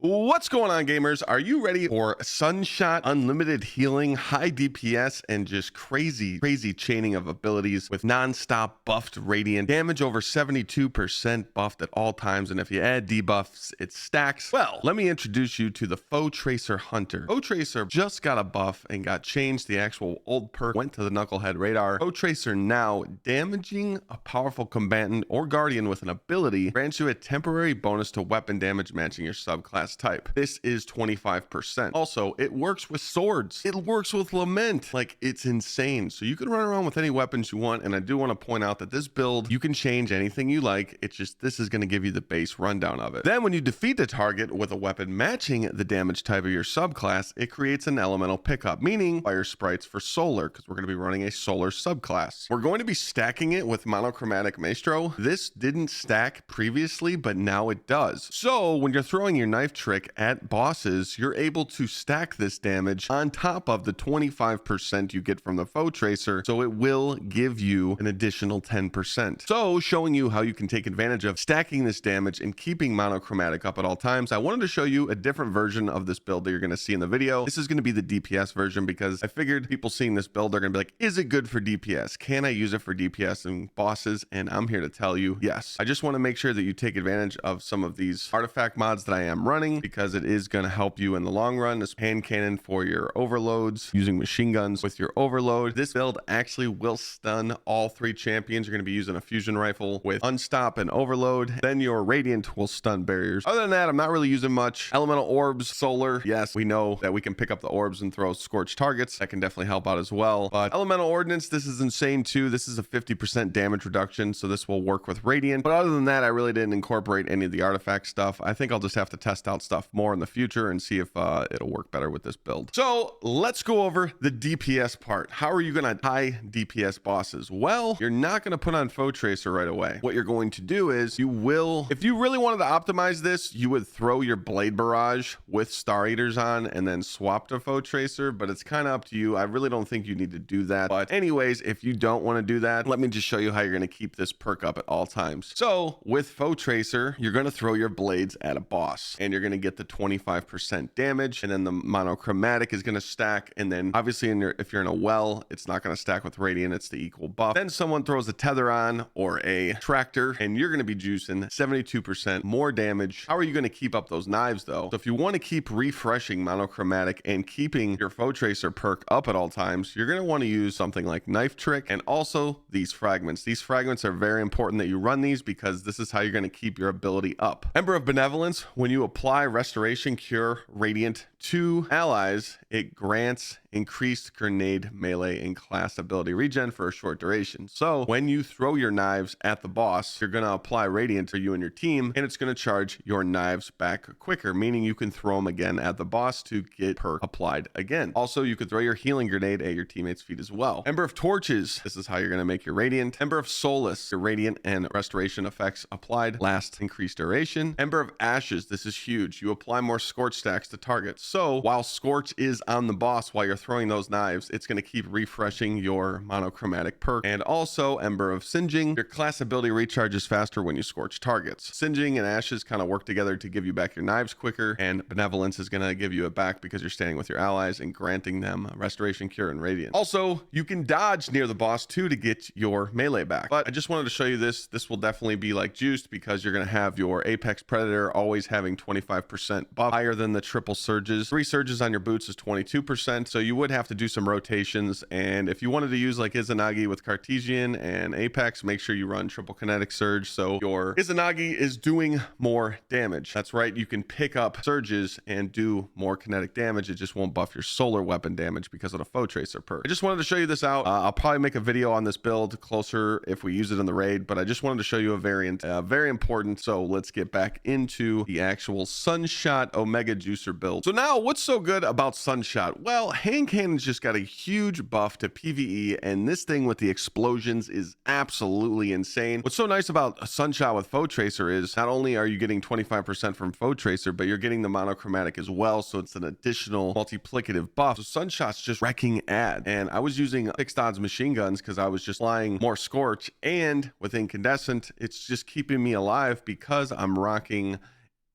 What's going on, gamers? Are you ready for Sunshot, unlimited healing, high DPS, and just crazy chaining of abilities with non-stop buffed radiant damage over 72% buffed at all times, and if you add debuffs, it stacks? Well, let me introduce you to the FOETRACER Hunter. FOETRACER just got a buff and got changed. The actual old perk went to the Knucklehead radar. FOETRACER now damaging a powerful combatant or guardian with an ability grants you a temporary bonus to weapon damage matching your subclass type. This is 25%. Also, it works with swords. It works with lament. Like, it's insane. So you can run around with any weapons you want, and I do want to point out that this build, you can change anything you like. It's just, this is going to give you the base rundown of it. Then when you defeat the target with a weapon matching the damage type of your subclass, it creates an elemental pickup, meaning fire sprites for solar, because we're going to be running a solar subclass. We're going to be stacking it with monochromatic maestro. This didn't stack previously, but now it does. So when you're throwing your knife trick at bosses, you're able to stack this damage on top of the 25% you get from the FOETRACER, so it will give you an additional 10%. So showing you how you can take advantage of stacking this damage and keeping monochromatic up at all times, I wanted to show you a different version of this build that you're going to see in the video. This is going to be the DPS version because I figured people seeing this build are going to be like, is it good for DPS? Can I use it for DPS and bosses? And I'm here to tell you, yes. I just want to make sure that you take advantage of some of these artifact mods that I am running, because it is going to help you in the long run. This hand cannon for your overloads, using machine guns with your overload. This build actually will stun all three champions. You're going to be using a fusion rifle with unstop and overload. Then your radiant will stun barriers. Other than that, I'm not really using much. Elemental orbs, solar. Yes, we know that we can pick up the orbs and throw scorched targets. That can definitely help out as well. But elemental ordnance, this is insane too. This is a 50% damage reduction, so this will work with radiant. But other than that, I really didn't incorporate any of the artifact stuff. I think I'll just have to test out stuff more in the future and see if it'll work better with this build. So let's go over the DPS part. How are you going to high DPS bosses? Well, you're not going to put on FOETRACER right away. What you're going to do is you will, if you really wanted to optimize this, you would throw your Blade Barrage with Star Eaters on and then swap to FOETRACER, but it's kind of up to you. I really don't think you need to do that. But anyways, if you don't want to do that, let me just show you how you're going to keep this perk up at all times. So with FOETRACER, you're going to throw your blades at a boss and you're going to get the 25% damage, and then the monochromatic is going to stack, and then obviously if you're in a well, it's not going to stack with radiant, it's the equal buff. Then someone throws a tether on or a tractor and you're going to be juicing 72% more damage. How are you going to keep up those knives though? So if you want to keep refreshing monochromatic and keeping your FOETRACER perk up at all times, you're going to want to use something like knife trick and also these fragments. These fragments are very important that you run these, because this is how you're going to keep your ability up. Ember of Benevolence, when you apply restoration, cure, radiant to allies, it grants increased grenade, melee, and class ability regen for a short duration. So when you throw your knives at the boss, you're going to apply radiant for you and your team, and it's going to charge your knives back quicker, meaning you can throw them again at the boss to get perk applied again. Also, you could throw your healing grenade at your teammates' feet as well. Ember of Torches, this is how you're going to make your radiant. Ember of Solace, your radiant and restoration effects applied last increased duration. Ember of Ashes, this is huge. You apply more scorch stacks to targets. So while scorch is on the boss while you're throwing those knives, it's going to keep refreshing your monochromatic perk. And also Ember of Singeing, your class ability recharges faster when you scorch targets. Singeing and Ashes kind of work together to give you back your knives quicker, and Benevolence is going to give you it back because you're standing with your allies and granting them restoration, cure, and radiant. Also, you can dodge near the boss too to get your melee back. But I just wanted to show you this. This will definitely be like juiced, because you're going to have your Apex Predator always having 25% buff, higher than the triple surges. 3 surges on your boots is 22%, so you would have to do some rotations. And if you wanted to use like Izanagi with Cartesian and Apex, make sure you run triple kinetic surge, so your Izanagi is doing more damage. That's right, you can pick up surges and do more kinetic damage. It just won't buff your solar weapon damage because of the FOETRACER perk. I just wanted to show you this out. I'll probably make a video on this build closer if we use it in the raid, but I just wanted to show you a variant, very important. So let's get back into the actual Sunshot Omega Juicer build. So now, what's so good about Sunshot? Well, hand cannons just got a huge buff to PvE, and this thing with the explosions is absolutely insane. What's so nice about Sunshot with FOETRACER is not only are you getting 25% from FOETRACER, but you're getting the monochromatic as well, so it's an additional multiplicative buff. So Sunshot's just wrecking ad, and I was using fixed odds machine guns because I was just flying more scorch, and with incandescent, it's just keeping me alive because I'm rocking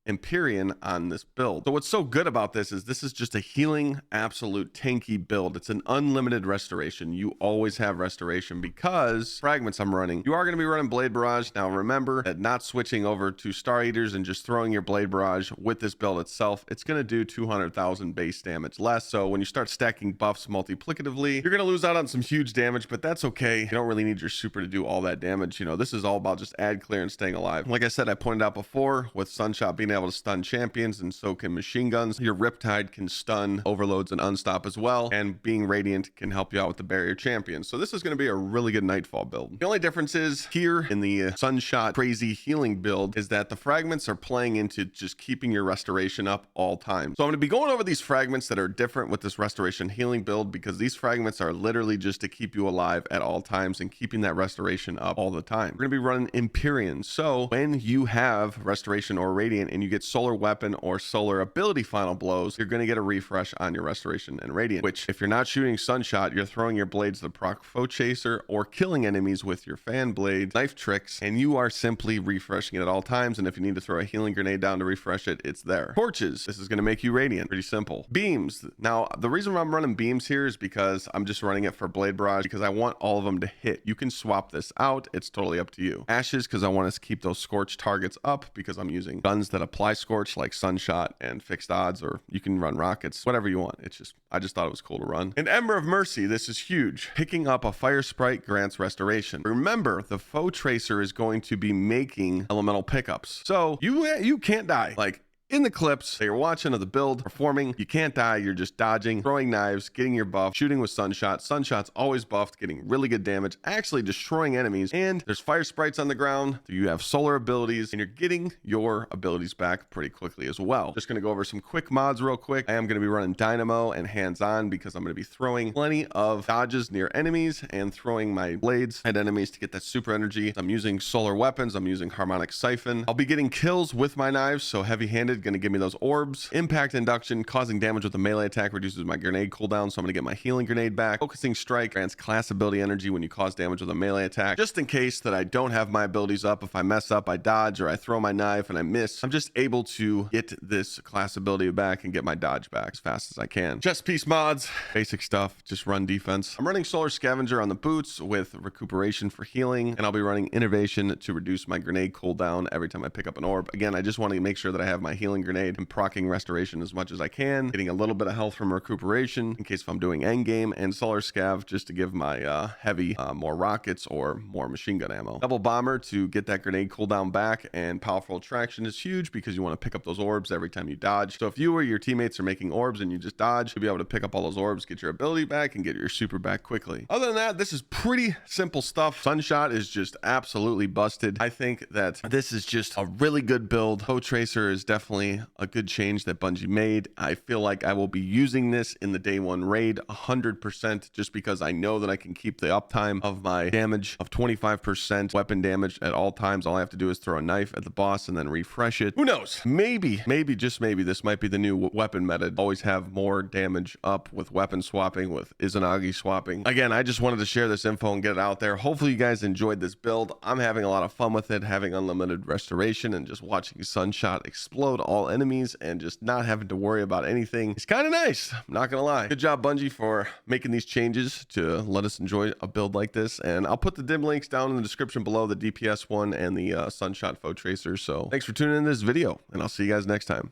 Empyrean on this build. So what's so good about this is just a healing, absolute tanky build. It's an unlimited restoration. You always have restoration because fragments I'm running. You are going to be running Blade Barrage. Now remember that not switching over to Star Eaters and just throwing your Blade Barrage with this build itself, it's going to do 200,000 base damage less. So when you start stacking buffs multiplicatively, you're going to lose out on some huge damage, but that's okay. You don't really need your super to do all that damage. You know, this is all about just add clear and staying alive. Like I said, I pointed out before, with Sunshot being able to stun champions, and so can machine guns. Your Riptide can stun overloads and unstop as well, and being Radiant can help you out with the barrier champions. So this is going to be a really good Nightfall build. The only difference is here in the Sunshot crazy healing build is that the fragments are playing into just keeping your restoration up all times. So I'm going to be going over these fragments that are different with this restoration healing build, because these fragments are literally just to keep you alive at all times and keeping that restoration up all the time. We're going to be running Empyrean. So when you have restoration or radiant and you get solar weapon or solar ability final blows, you're going to get a refresh on your restoration and radiant, which if you're not shooting Sunshot, you're throwing your blades to proc FOETRACER or killing enemies with your fan blade knife tricks, and you are simply refreshing it at all times. And if you need to throw a healing grenade down to refresh it, it's there. Torches, this is going to make you radiant. Pretty simple. Beams, now the reason why I'm running beams here is because I'm just running it for Blade Barrage because I want all of them to hit. You can swap this out, it's totally up to you. Ashes, because I want to keep those scorch targets up because I'm using guns that apply scorch like Sunshot and fixed odds, or you can run rockets, whatever you want. It's just, I just thought it was cool to run. And Ember of Mercy, this is huge. Picking up a fire sprite grants restoration. Remember, the FOETRACER is going to be making elemental pickups, so you can't die. Like in the clips that you're watching of the build performing, you can't die. You're just dodging, throwing knives, getting your buff, shooting with Sunshot. Sunshot's always buffed, getting really good damage, actually destroying enemies. And there's fire sprites on the ground. You have solar abilities, and you're getting your abilities back pretty quickly as well. Just going to go over some quick mods real quick. I am going to be running Dynamo and hands-on because I'm going to be throwing plenty of dodges near enemies and throwing my blades at enemies to get that super energy. I'm using solar weapons. I'm using harmonic siphon. I'll be getting kills with my knives, so heavy-handed going to give me those orbs. Impact induction, causing damage with a melee attack, reduces my grenade cooldown, so I'm going to get my healing grenade back. Focusing strike grants class ability energy when you cause damage with a melee attack, just in case that I don't have my abilities up. If I mess up, I dodge, or I throw my knife and I miss, I'm just able to get this class ability back and get my dodge back as fast as I can. Chest piece mods, basic stuff, just run defense. I'm running solar scavenger on the boots with recuperation for healing, and I'll be running innovation to reduce my grenade cooldown every time I pick up an orb. Again, I just want to make sure that I have my healing grenade and proccing restoration as much as I can, getting a little bit of health from recuperation in case if I'm doing end game, and solar scav just to give my heavy more rockets or more machine gun ammo. Double bomber to get that grenade cooldown back, and powerful attraction is huge because you want to pick up those orbs every time you dodge. So if you or your teammates are making orbs and you just dodge, you'll be able to pick up all those orbs, get your ability back, and get your super back quickly. Other than that, this is pretty simple stuff. Sunshot is just absolutely busted. I think that this is just a really good build. FOETRACER is definitely a good change that Bungie made. I feel like I will be using this in the day one raid 100% just because I know that I can keep the uptime of my damage of 25% weapon damage at all times. All I have to do is throw a knife at the boss and then refresh it. Who knows? Maybe, just maybe this might be the new weapon method. Always have more damage up with weapon swapping, with Izanagi swapping. Again, I just wanted to share this info and get it out there. Hopefully you guys enjoyed this build. I'm having a lot of fun with it, having unlimited restoration and just watching Sunshot explode all enemies and just not having to worry about anything. It's kind of nice, I'm not gonna lie. Good job, Bungie, for making these changes to let us enjoy a build like this. And I'll put the dim links down in the description below, the DPS one and the Sunshot FOETRACER. So thanks for tuning in this video, and I'll see you guys next time.